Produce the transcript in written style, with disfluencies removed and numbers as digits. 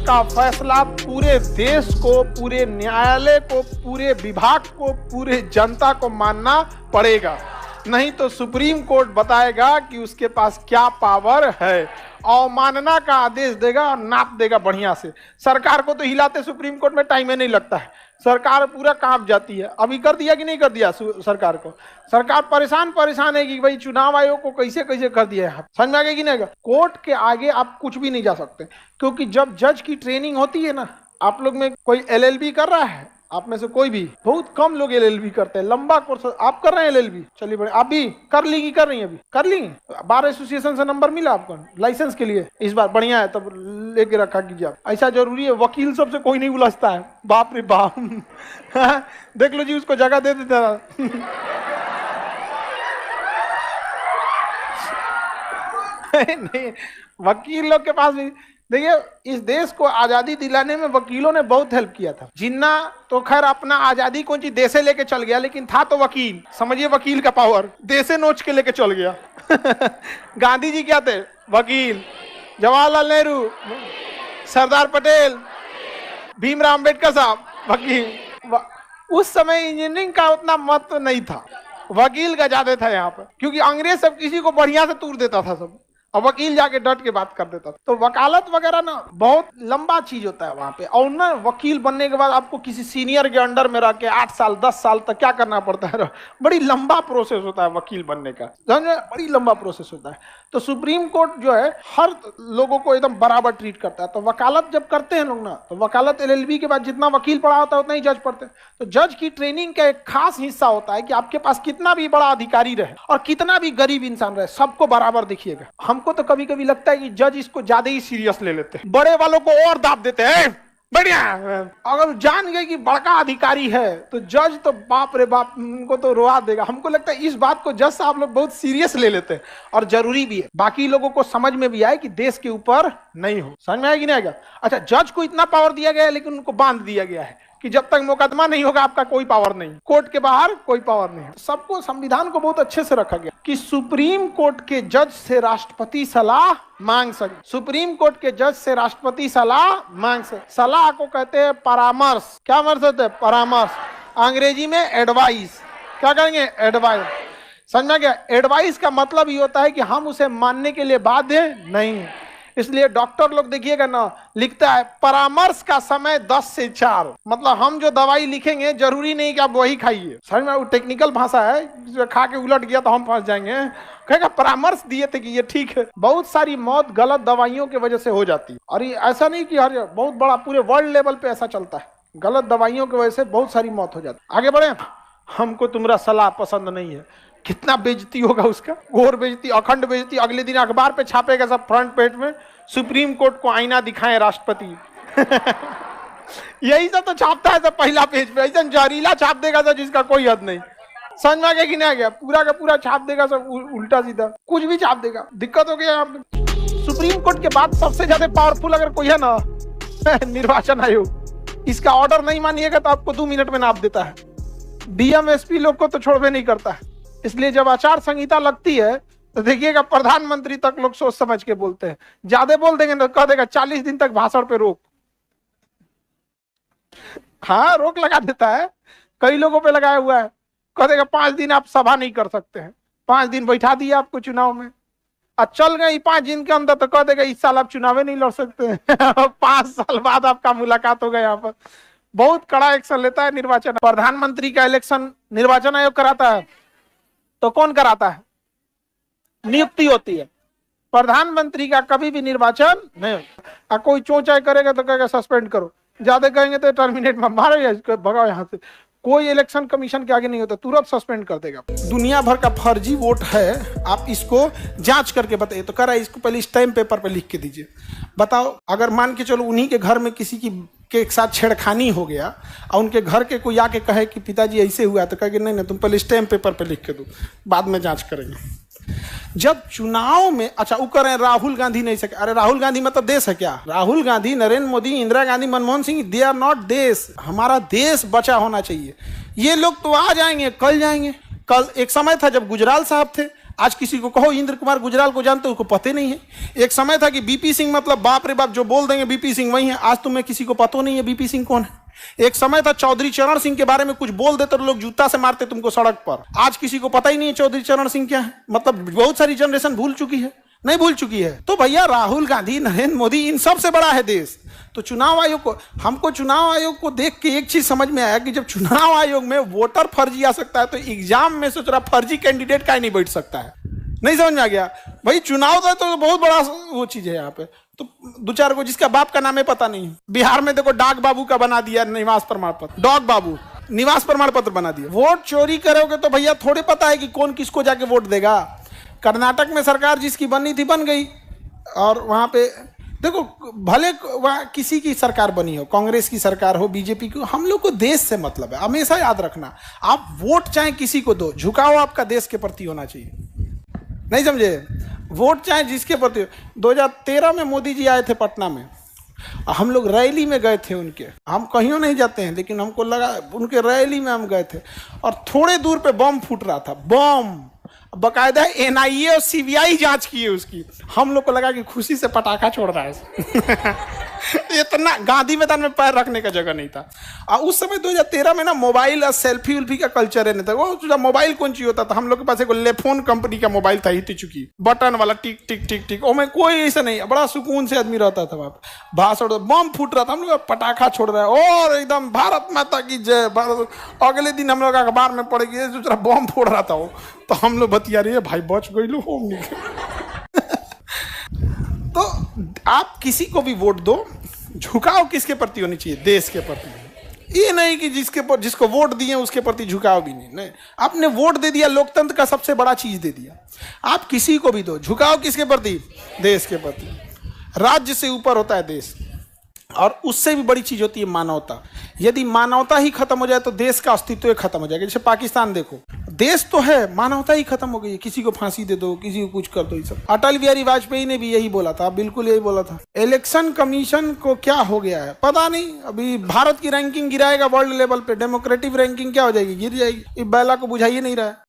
का फैसला पूरे देश को, पूरे न्यायालय को, पूरे विभाग को, पूरे जनता को मानना पड़ेगा। नहीं तो सुप्रीम कोर्ट बताएगा कि उसके पास क्या पावर है, अवमानना का आदेश देगा और नाप देगा बढ़िया से। सरकार को तो हिलाते सुप्रीम कोर्ट में टाइम ही नहीं लगता है, सरकार पूरा कांप जाती है। अभी कर दिया कि नहीं कर दिया सरकार को? सरकार परेशान है कि भाई चुनाव आयोग को कैसे कैसे कर दिया है। समझ में आ गया कि नहीं? कोर्ट के आगे आप कुछ भी नहीं जा सकते, क्योंकि जब जज की ट्रेनिंग होती है ना, आप लोग में कोई एलएलबी कर रहा है? आप में से कोई भी? बहुत कम लोग एलएलबी करते हैं, लंबा कोर्स। आप कर रहे हैं एलएलबी? चलिए बढ़िया। आप भी कर ली कि कर रही हैं? अभी कर ली? बार एसोसिएशन से नंबर मिला आपको लाइसेंस के लिए इस बार? बढ़िया है, तब लेके रखा कीजिए। ऐसा जरूरी है, वकील सबसे कोई नहीं उलझता है। बाप रे बाप देख लो जी, उसको जगह दे देता नहीं, वकील लोग के पास भी देखिए, इस देश को आजादी दिलाने में वकीलों ने बहुत हेल्प किया था। जिन्ना तो खैर अपना आजादी कौन सी देशे लेके चल गया, लेकिन था तो वकील। समझिए वकील का पावर, देशे नोच के लेके चल गया गांधी जी क्या थे? वकील। जवाहरलाल नेहरू, सरदार पटेल, भीमराव अम्बेडकर साहब वकील। उस समय इंजीनियरिंग का उतना महत्व नहीं था, वकील का ज्यादा था यहाँ पर, क्योंकि अंग्रेज सब किसी को बढ़िया से तूर देता था सब, और वकील जाके डट के बात कर देता था। तो वकालत वगैरह ना बहुत लंबा चीज होता है वहां पे। और ना वकील बनने के बाद आपको किसी सीनियर के अंडर में रह के 8 साल 10 साल तक क्या करना पड़ता है, बड़ी लंबा प्रोसेस होता है वकील बनने का, बड़ी लंबा प्रोसेस होता है। तो सुप्रीम कोर्ट जो है हर लोगों को एकदम बराबर ट्रीट करता है। तो वकालत जब करते हैं लोग ना, तो वकालत एलएलबी के बाद जितना वकील पढ़ा होता है उतना ही जज पढ़ते हैं। तो जज की ट्रेनिंग का एक खास हिस्सा होता है कि आपके पास कितना भी बड़ा अधिकारी रहे और कितना भी गरीब इंसान रहे, सबको बराबर देखिएगा। हमको तो कभी कभी लगता है कि जज इसको ज्यादा ही सीरियस ले लेते हैं, बड़े वालों को और दाब देते हैं। बढ़िया, अगर जान गए कि बड़का अधिकारी है तो जज तो बाप रे बाप, उनको तो रोआ देगा। हमको लगता है इस बात को जज साहब लोग बहुत सीरियस ले लेते हैं, और जरूरी भी है, बाकी लोगों को समझ में भी आए कि देश के ऊपर नहीं हो। समझ में आएगी नहीं आएगा? अच्छा, जज को इतना पावर दिया गया है, लेकिन उनको बांध दिया गया है कि जब तक मुकदमा नहीं होगा आपका कोई पावर नहीं, कोर्ट के बाहर कोई पावर नहीं। सबको, संविधान को बहुत अच्छे से रखा गया कि सुप्रीम कोर्ट के जज से राष्ट्रपति सलाह मांग सके। सुप्रीम कोर्ट के जज से राष्ट्रपति सलाह मांग सके। सलाह को कहते हैं परामर्श। क्या मर्ज होते हैं? परामर्श। अंग्रेजी में एडवाइस। क्या कहेंगे? एडवाइस। समझा गया? एडवाइस का मतलब ये होता है कि हम उसे मानने के लिए बाध्य नहीं है। इसलिए डॉक्टर लोग देखिएगा ना, लिखता है परामर्श का समय 10 से 4। मतलब हम जो दवाई लिखेंगे जरूरी नहीं कि आप वही खाइए। समझ में? वो टेक्निकल भाषा है, खा के उलट गया तो हम फंस जाएंगे। कहेगा परामर्श दिए थे कि ये ठीक है। बहुत सारी मौत गलत दवाइयों की वजह से हो जाती है, और ये ऐसा नहीं कि हर बहुत बड़ा पूरे वर्ल्ड लेवल पे ऐसा चलता है। गलत दवाइयों की वजह से बहुत सारी मौत हो जाती है। आगे बढ़े। हमको तुम्हारा सलाह पसंद नहीं है, कितना बेइज्जती होगा उसका, घोर बेइज्जती, अखंड बेइज्जती। अगले दिन अखबार पे छापेगा सब फ्रंट पेज में, सुप्रीम कोर्ट को आईना दिखाएं राष्ट्रपति यही सब तो छापता है सब पहला पेज पे। ऐसा जहरीला छाप देगा सब जिसका कोई हद नहीं। समझ में आ गया कि नहीं आ गया? पूरा का पूरा छाप देगा सब, उल्टा सीधा कुछ भी छाप देगा। दिक्कत हो गया यहाँ पे। सुप्रीम कोर्ट के बाद सबसे ज्यादा पावरफुल अगर कोई है ना निर्वाचन आयोग। इसका ऑर्डर नहीं मानिएगा तो आपको 2 मिनट में नाप देता है। डीएम एसपी लोग को तो छोड़वे नहीं करता है। इसलिए जब आचार संहिता लगती है तो देखिएगा प्रधानमंत्री तक लोग सोच समझ के बोलते हैं। ज्यादा बोल देंगे तो कह देगा 40 दिन तक भाषण पे रोक। हाँ, रोक लगा देता है, कई लोगों पे लगाया हुआ है। कह देगा 5 दिन आप सभा नहीं कर सकते हैं। 5 दिन बैठा दिया आपको चुनाव में, और चल गई 5 दिन के अंदर तो कह देगा इस साल आप चुनाव नहीं लड़ सकते 5 साल बाद आपका मुलाकात होगा यहाँ पर। बहुत कड़ा एक्शन लेता है निर्वाचन। प्रधानमंत्री का इलेक्शन निर्वाचन आयोग कराता है, तो कौन कराता है? नियुक्ति होती है। प्रधानमंत्री का कभी भी निर्वाचन नहीं। कोई चोंचाई करेगा तो कहेगा सस्पेंड करो, ज्यादा कहेंगे तो टर्मिनेट में मारो या इसको भगाओ यहाँ से। कोई इलेक्शन कमीशन के आगे नहीं होता, तुरंत सस्पेंड कर देगा। दुनिया भर का फर्जी वोट है, आप इसको जांच करके बताइए। तो कह रहा है इसको पहले स्टैम्प पेपर पे लिख के दीजिए। बताओ, अगर मान के चलो उन्हीं के घर में किसी की के साथ छेड़खानी हो गया और उनके घर के कोई आके कहे कि पिताजी ऐसे हुआ, तो कहेंगे नहीं तुम पहले स्टैम्प पेपर पे लिख के दो, बाद में जांच करेंगे। जब चुनाव में, अच्छा वो कह रहे हैं राहुल गांधी नहीं सके। अरे राहुल गांधी मतलब देश है क्या? Rahul Gandhi, Narendra Modi, Indira Gandhi, Manmohan Singh, they are not देश। हमारा देश बचा होना चाहिए। ये लोग तो आ जाएंगे, कल जाएंगे। कल एक समय था जब गुजराल साहब थे, आज किसी को कहो इंद्र कुमार गुजराल को जानते हो, उसको पता नहीं है। एक समय था कि बीपी सिंह मतलब बाप रे बाप, जो बोल देंगे बीपी सिंह वही है। आज तुम्हें किसी को पता नहीं है बीपी सिंह कौन है। एक समय था चौधरी चरण सिंह के बारे में कुछ बोल देते तो लोग जूता से मारते तुमको सड़क पर। आज किसी को पता ही नहीं है चौधरी चरण सिंह क्या है। मतलब बहुत सारी जनरेशन भूल चुकी है, नहीं भूल चुकी है। तो भैया राहुल गांधी, नरेंद्र मोदी, इन सब से बड़ा है देश। तो चुनाव आयोग को, हमको चुनाव आयोग को देख के एक चीज समझ में आया कि जब चुनाव आयोग में वोटर फर्जी आ सकता है तो एग्जाम में सोच रहा फर्जी कैंडिडेट का ही नहीं बैठ सकता है। नहीं समझ में आ गया भाई। चुनाव का तो बहुत बड़ा वो चीज है यहाँ पे। तो दो चार को जिसका बाप का नाम है पता नहीं। बिहार में देखो डाक बाबू का बना दिया निवास प्रमाण पत्र, डॉग बाबू निवास प्रमाण पत्र बना दिया। वोट चोरी करोगे तो भैया थोड़े पता है कि कौन किसको जाके वोट देगा। कर्नाटक में सरकार जिसकी बननी थी बन गई, और वहां पे देखो भले वहां किसी की सरकार बनी हो, कांग्रेस की सरकार हो, बीजेपी की, हम लोग को देश से मतलब है। हमेशा याद रखना, आप वोट चाहे किसी को दो, झुकाव आपका देश के प्रति होना चाहिए। नहीं समझे? वोट चाहे जिसके प्रति। 2013 में मोदी जी आए थे पटना में, हम लोग रैली में गए थे उनके। हम कहीं नहीं जाते हैं, लेकिन हमको लगा उनके रैली में हम गए थे, और थोड़े दूर पे बम फूट रहा था। बम बकायदा एनआईए और सीबीआई जांच की है उसकी। हम लोग को लगा कि खुशी से पटाखा छोड़ रहा है। इतना गांधी मैदान में पैर रखने का जगह नहीं था। और उस समय 2013 में ना मोबाइल और सेल्फी उल्फी का कल्चर है नहीं था। वो मोबाइल कौन सी होता था, हम लोग के पास एक लेफोन कंपनी का मोबाइल था, हिट चुकी बटन वाला, टिक टिक टिक टिक। ओ में कोई ऐसा नहीं, बड़ा सुकून से आदमी रहता था वहां पर। भाषण, बम फूट रहा था, हम लोग पटाखा छोड़ रहा है और एकदम भारत माता की जय। अगले दिन हम लोग अखबार में पड़ेगी दूसरा बम फोड़ रहा था वो। तो हम लोग बतिया रही है भाई बच गई लो हो। तो आप किसी को भी वोट दो, झुकाव किसके प्रति होनी चाहिए? देश के प्रति। ये नहीं कि जिसको वोट दिए उसके प्रति झुकाव भी नहीं। आपने वोट दे दिया, लोकतंत्र का सबसे बड़ा चीज दे दिया। आप किसी को भी दो, झुकाव किसके प्रति? देश के प्रति। राज्य से ऊपर होता है देश, और उससे भी बड़ी चीज होती है मानवता। यदि मानवता ही खत्म हो जाए तो देश का अस्तित्व खत्म हो जाएगा। जैसे पाकिस्तान देखो, देश तो है, मानवता ही खत्म हो गई है। किसी को फांसी दे दो, किसी को कुछ कर दो, ये सब। अटल बिहारी वाजपेयी ने भी यही बोला था, बिल्कुल यही बोला था। इलेक्शन कमीशन को क्या हो गया है पता नहीं। अभी भारत की रैंकिंग गिराएगा वर्ल्ड लेवल पे, डेमोक्रेटिक रैंकिंग क्या हो जाएगी? गिर जाएगी। ये बैला को बुझाइए नहीं रहा है।